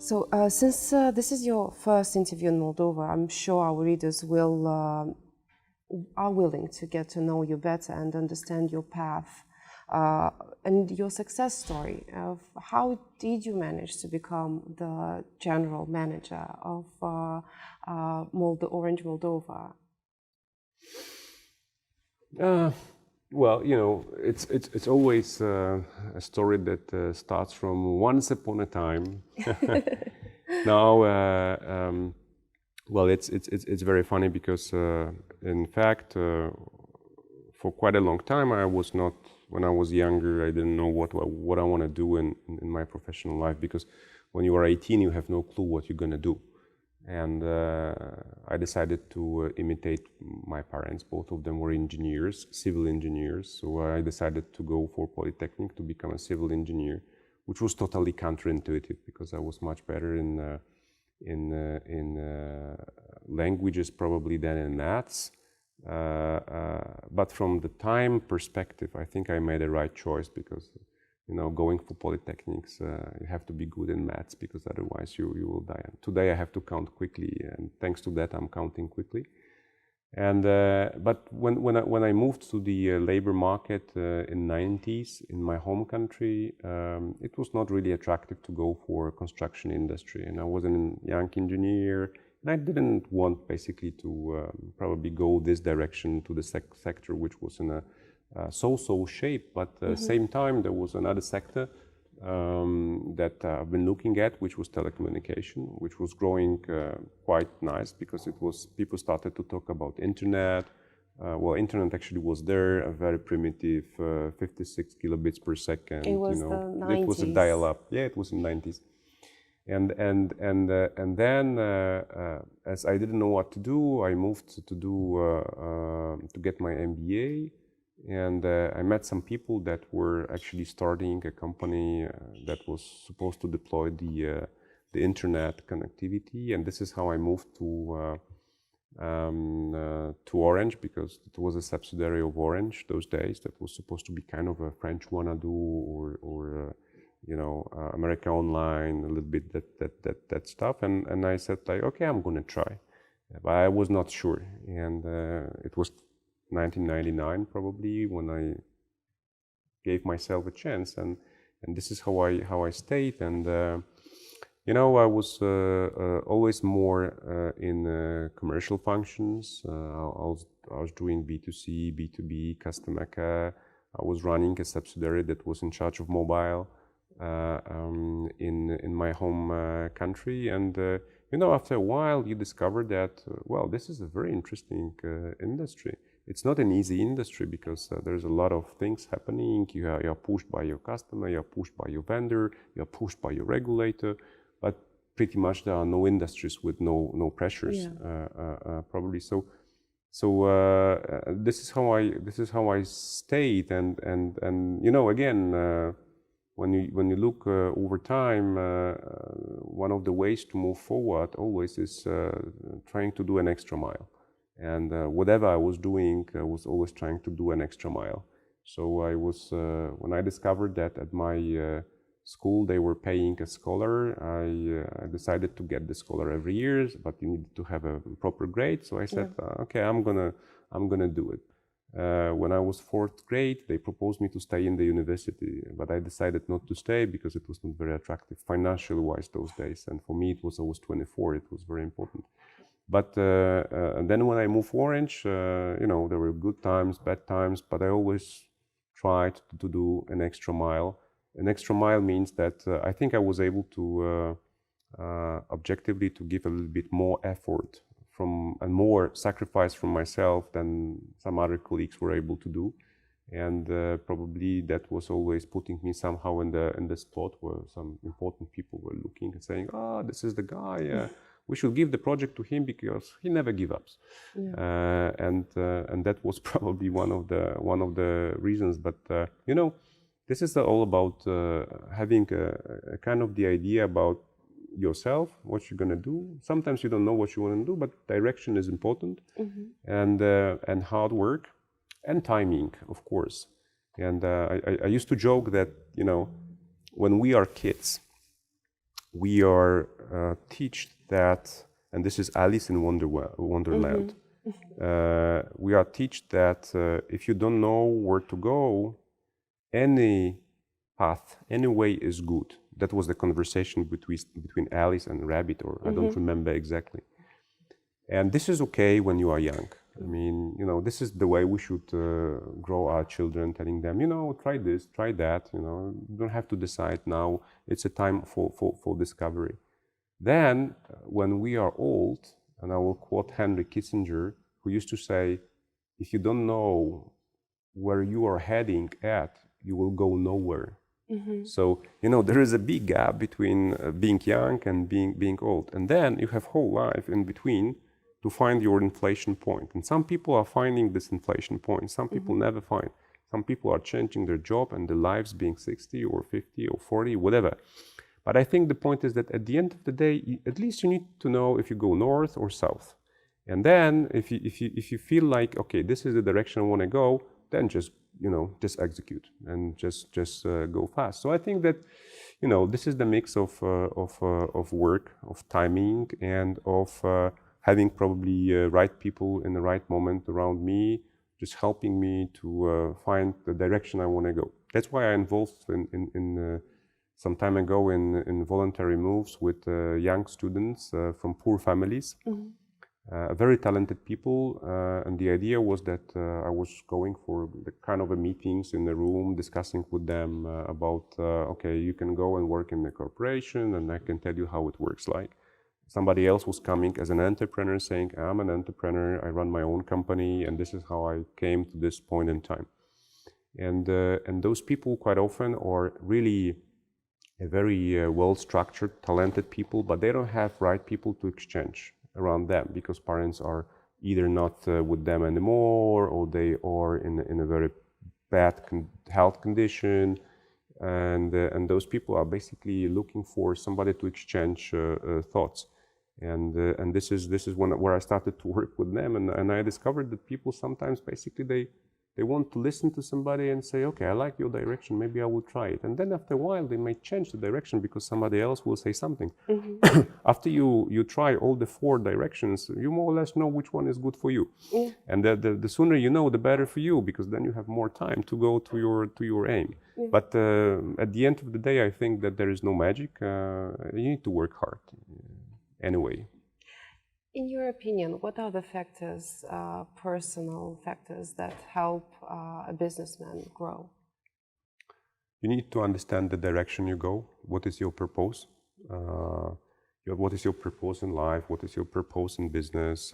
So, since this is your first interview in Moldova, I'm sure our readers are willing to get to know you better and understand your path and your success story of how did you manage to become the general manager of Orange Moldova? Well, it's always a story that starts from once upon a time. Now, well, it's very funny because, in fact, for quite a long time, when I was younger, I didn't know what I want to do in my professional life, because when you are 18, you have no clue what you're going to do. And I decided to imitate my parents. Both of them were engineers, civil engineers. So I decided to go for Polytechnic to become a civil engineer, which was totally counterintuitive because I was much better in languages probably than in maths. But from the time perspective, I think I made the right choice because, going for polytechnics, you have to be good in maths because otherwise you will die. And today I have to count quickly, and thanks to that I'm counting quickly. And but when I moved to the labor market in 90s in my home country, it was not really attractive to go for construction industry, and I was a young engineer. And I didn't want basically to probably go this direction to the sector, which was in a so-so shape. But at the same time, there was another sector that I've been looking at, which was telecommunication, which was growing quite nice because people started to talk about internet. Well, internet actually was there, a very primitive 56 kilobits per second. It was the 90s. It was a dial-up. Yeah, it was in the 90s. And then, as I didn't know what to do, I moved to get my MBA, and I met some people that were actually starting a company that was supposed to deploy the internet connectivity, and this is how I moved to Orange, because it was a subsidiary of Orange those days that was supposed to be kind of a French Wanadu or America Online, a little bit that stuff. And I said, like, okay, I'm going to try. But I was not sure. And it was 1999 probably when I gave myself a chance. And this is how I stayed. And, I was always more in commercial functions. I was doing B2C, B2B, customer care. I was running a subsidiary that was in charge of mobile. In my home country, and after a while you discover that this is a very interesting industry. It's not an easy industry because there's a lot of things happening. You're pushed by your customer, you're pushed by your vendor, you're pushed by your regulator, but pretty much there are no industries with no pressures. Probably so. This is how I stayed, and again. When you look over time, one of the ways to move forward always is trying to do an extra mile. And whatever I was doing, I was always trying to do an extra mile. So I was, when I discovered that at my school they were paying a scholar, I decided to get the scholar every year, but you needed to have a proper grade. So I said, okay, I'm gonna do it. When I was 4th grade, they proposed me to stay in the university, but I decided not to stay because it was not very attractive financially wise those days. And for me, I was 24, it was very important. But and then when I moved to Orange, there were good times, bad times, but I always tried to do an extra mile. An extra mile means that I think I was able to objectively to give a little bit more effort and more sacrifice from myself than some other colleagues were able to do, and probably that was always putting me somehow in the spot where some important people were looking and saying, this is the guy, we should give the project to him because he never gives up. And that was probably one of the reasons. But this is all about having a kind of the idea about yourself, what you're gonna do. Sometimes you don't know what you want to do, but direction is important, and hard work, and timing, of course. And I used to joke that when we are kids, we are taught that, and this is Alice in Wonderland. We are taught that if you don't know where to go, any path, any way is good. That was the conversation between Alice and Rabbit, or I don't remember exactly. And this is okay when you are young. I mean, you know, this is the way we should grow our children, telling them, you know, try this, try that, you know, you don't have to decide now. It's a time for discovery. Then, when we are old, and I will quote Henry Kissinger, who used to say, if you don't know where you are heading at, you will go nowhere. So, you know, there is a big gap between being young and being old. And then you have whole life in between to find your inflation point. And some people are finding this inflation point. Some people never find. Some people are changing their job and their lives being 60 or 50 or 40, whatever. But I think the point is that at the end of the day, at least you need to know if you go north or south. And then if you feel like, okay, this is the direction I want to go, then just execute and just go fast. So I think that, you know, this is the mix of work, of timing, and of having probably right people in the right moment around me, just helping me to find the direction I want to go. That's why I involved in some time ago in voluntary moves with young students from poor families. Very talented people, and the idea was that I was going for the kind of meetings in the room, discussing with them about, okay, you can go and work in the corporation, and I can tell you how it works like. Somebody else was coming as an entrepreneur saying, I'm an entrepreneur, I run my own company, and this is how I came to this point in time. And those people quite often are really a very well-structured, talented people, but they don't have right people to exchange around them, because parents are either not with them anymore, or they are in a very bad health condition, and those people are basically looking for somebody to exchange thoughts, and this is where I started to work with them, and I discovered that people sometimes basically they want to listen to somebody and say, okay, I like your direction, maybe I will try it. And then after a while, they may change the direction because somebody else will say something. After you try all the 4 directions, you more or less know which one is good for you. And the sooner you know, the better for you, because then you have more time to go to your aim. But at the end of the day, I think that there is no magic. You need to work hard anyway. In your opinion, what are the factors, personal factors, that help a businessman grow? You need to understand the direction you go. What is your purpose? What is your purpose in life? What is your purpose in business?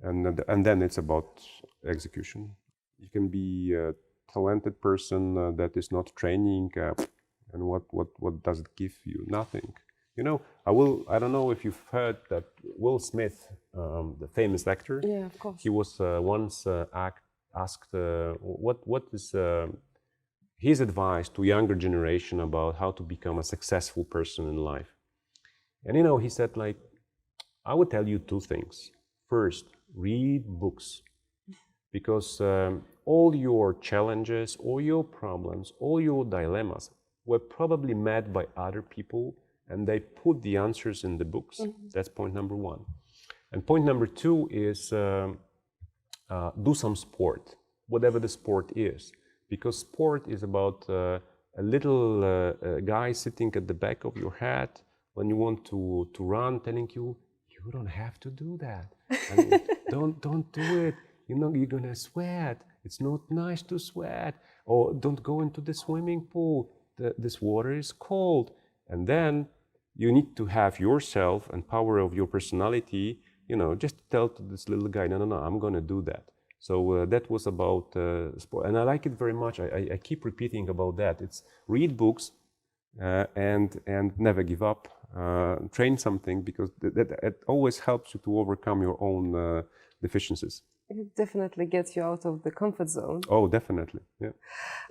And then it's about execution. You can be a talented person that is not training, and what does it give you? Nothing. You know, I don't know if you've heard that Will Smith, the famous actor. Yeah, of course. He was once asked what is his advice to younger generation about how to become a successful person in life. And you know, he said, like, I would tell you 2 things. First, read books, because all your challenges, all your problems, all your dilemmas were probably met by other people, and they put the answers in the books. That's point number 1. And point number 2 is do some sport, whatever the sport is. Because sport is about a little guy sitting at the back of your head when you want to run, telling you, you don't have to do that. I mean, don't do it. You know, you're gonna sweat. It's not nice to sweat. Or don't go into the swimming pool. This water is cold. And then you need to have yourself and power of your personality, you know, just tell to this little guy, no, I'm going to do that. So that was about sport. And I like it very much. I keep repeating about that. It's read books and never give up. Train something, because that always helps you to overcome your own deficiencies. It definitely gets you out of the comfort zone. Oh, definitely. Yeah.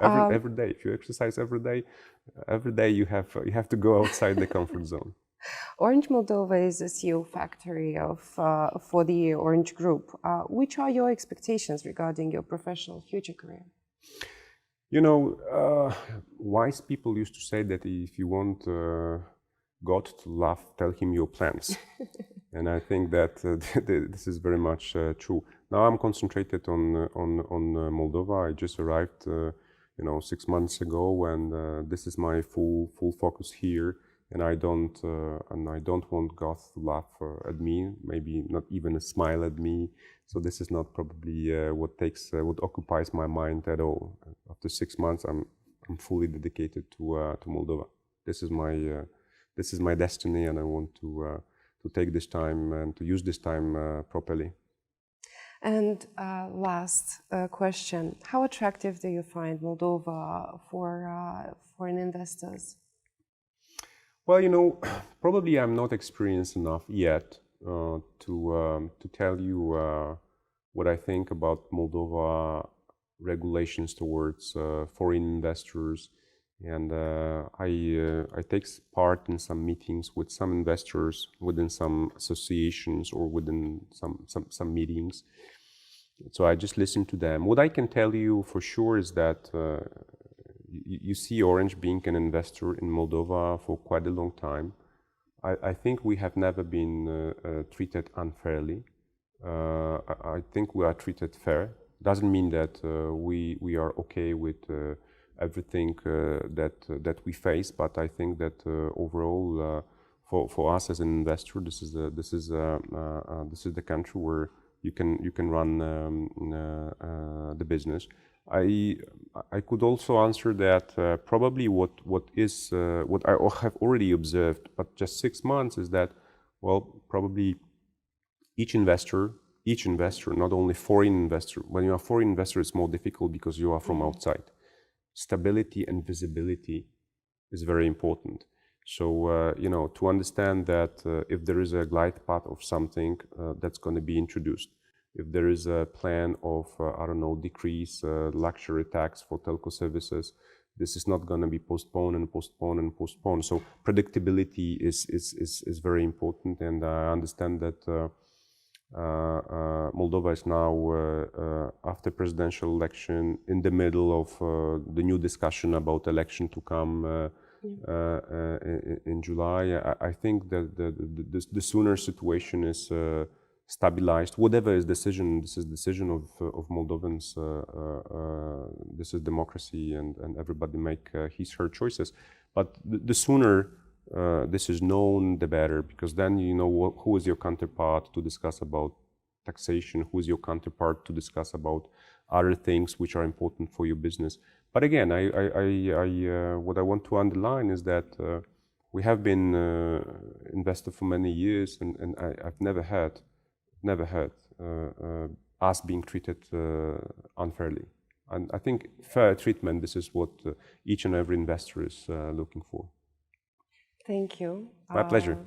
Every day, if you exercise every day you have to go outside the comfort zone. Orange Moldova is a CEO factory for the Orange Group. Which are your expectations regarding your professional future career? You know, wise people used to say that if you want God to laugh, tell him your plans. And I think that this is very much true. Now I'm concentrated on Moldova. I just arrived, 6 months ago, and this is my full focus here. And I don't want God to laugh at me. Maybe not even a smile at me. So this is not probably what occupies my mind at all. After 6 months, I'm fully dedicated to Moldova. This is my destiny, and I want to take this time and to use this time properly. And last question: how attractive do you find Moldova for investors? Well, probably I'm not experienced enough yet to tell you what I think about Moldova regulations towards foreign investors, and I take part in some meetings with some investors within some associations or within some meetings. So I just listen to them. What I can tell you for sure is that you see Orange being an investor in Moldova for quite a long time. I think we have never been treated unfairly. I think we are treated fair. Doesn't mean that we are okay with everything that we face, but I think that overall, for us as an investor, this is the country where you can run the business. I could also answer that probably what I have already observed, but just 6 months, is that, well, probably each investor, not only foreign investor. When you are a foreign investor, it's more difficult because you are from outside. Stability and visibility is very important. So, to understand that if there is a glide path of something that's going to be introduced, if there is a plan of, decrease luxury tax for telco services, this is not going to be postponed. So predictability is very important, and I understand that Moldova is now, after presidential election, in the middle of the new discussion about election to come in July. I think that the sooner situation is stabilized, whatever is decision, this is decision of Moldovans. This is democracy, and everybody make her choices. But the sooner this is known, the better, because then you know who is your counterpart to discuss about taxation, who is your counterpart to discuss about other things which are important for your business. But again, what I want to underline is that we have been invested for many years, and I've never had us being treated unfairly. And I think fair treatment, this is what each and every investor is looking for. Thank you. My pleasure.